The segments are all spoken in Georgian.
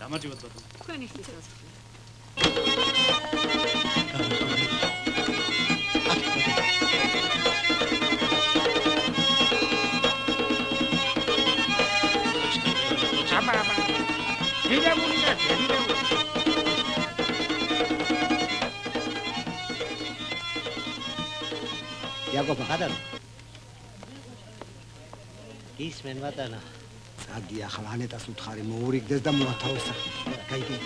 გამარჯობათ ბატონო. თქვენი სიცოცხლე. აბა. დედამული და დედამული. იაკობ ხადარ. ისმენ ბატონო. წადი ახლა ანეტას უთხარი მოურიგდეს და მოათავსა. გაიგე.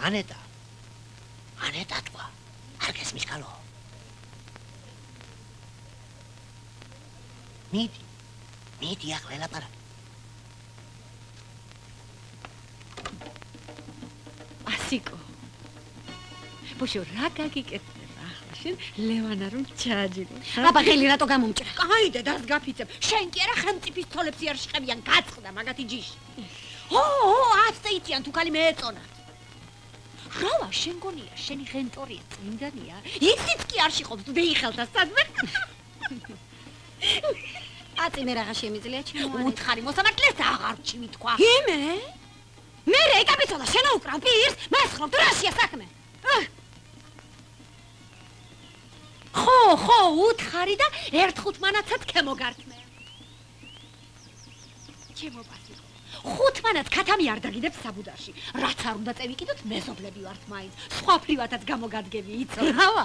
ანეტა. ანეტა თქვა. არ გესმის კალო. მიდი ახლა ლაპარაკი. ასიკო. ბოშო რა გაგიკეთდება ახლა შენ ლევანა რომ ჩააჯირო. აბა ხელი რატო გამომჭრა? კაი და დას გაფიცებ. შენ კი არა ხელმწიფის თოლებს იარ შეხებიან გაწყდა მაგათი ჯიში. ო, აცეიციან თუ კალი მეეწონათ. რავა შენ გონია, შენი ღენტორია წმინდანია? იცით კი არ შეხობს თუ დეიხელთა სადმე. აწი მე რაღა შემიძლია ჩემო უთხარი მოსამართლეს აღარ ჩიმითქვა. იმე? მე რეკაპიტულა შენ უკრავ პირს, მესხრობ რაშია საქმე. ხო, უთხარი და ერთ-ხუთ მანაცად ქემოგართმე. ჩემო პასიკო. ხუთმანაც ქათამი არ დაგიდებს საბუდარში. რაც არ უნდა წევიკიდოთ, მეზობლები ვართ მაინც. სხვა ფრივატად გამოგადგები, იცო. რავა?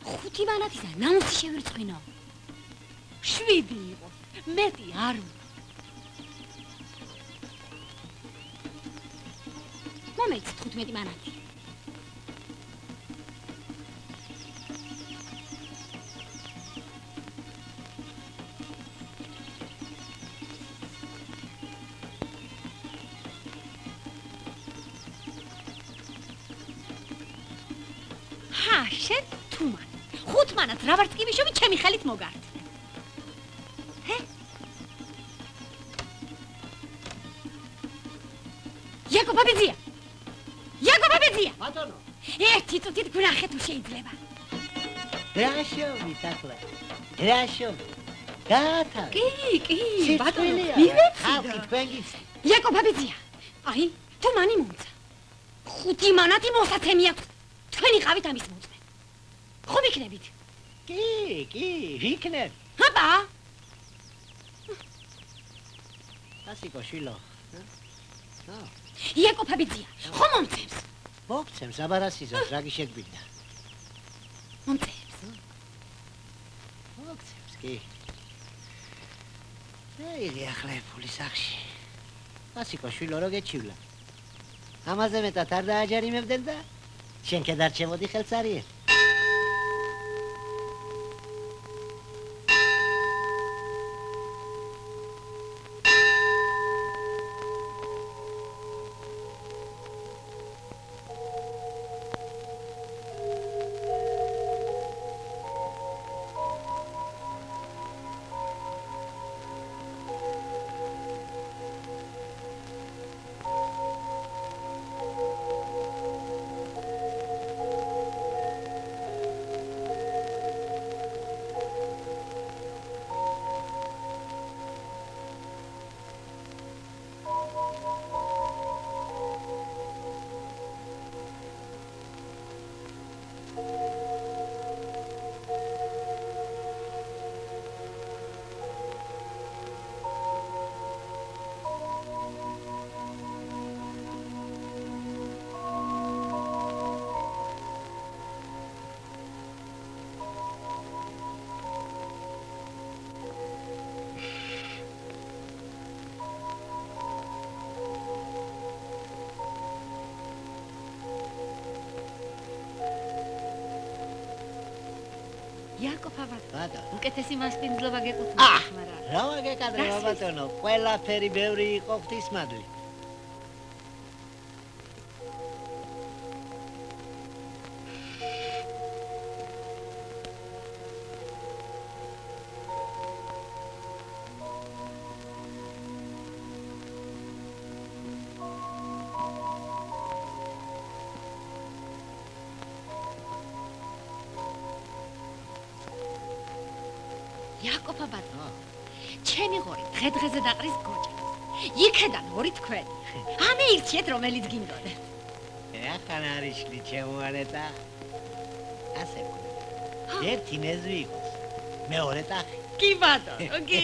ხუთი მანათისა ნამუსი შევირწყინო. 7 იყოს. მეტი არ უნდა. მომეც 15 მანათი. შენ თუმან. 5 მანაც რა ვარ წკივიშობი ჩემი ხელით მოგართ. ჰე? იაკობაბიძია. ბატონო. ერთი წუთით გვრახე თუ შეიძლება. რაშოვით ახლა. რაშოვით. გაათა. კი, ბატონო. ხალხი თქვენ გიც. იაკობაბიძია. აი, თუ მანი მომცა. 5 მანათი მოსაცემი აქვს. თქვენი ყავით ამის მოწმე. ხომ იქნებით? კი, ვიქნებ. აბა. ასიკო შილო. იაკობაბიძია, ხომ მომცემს? მოგცემს, აბა რა სიზოს, რა გიშეგვიდა. მომცემს. მოგცემს, კი. ეი, ახლა ფული სახში. ასიკო შილო რო გეჩივლა. ამაზე მეტად არ დააჯარიმებდნენ და შენ კედარჩემოდი ხელსარიე. ბატონო, უკეთესი მასპინძლობა გეკუთვნით, მაგრამ რა ვაგეკადრება ბატონო, ყველაფერი ბევრი იყო ღვთისმადლი. იაკოფა ბატონო. ჩემი ღორი დღე-დღეზე დაყრის გოჭას. იქედან ორი თქვენი. ამეირჩიეთ რომელიც გინდოდეთ. ახან არის შლი ჩემოანეტა. ასე ვქნა. ერთი მეზვი იყოს. მეორე ტახი. კი ბატონო, კი.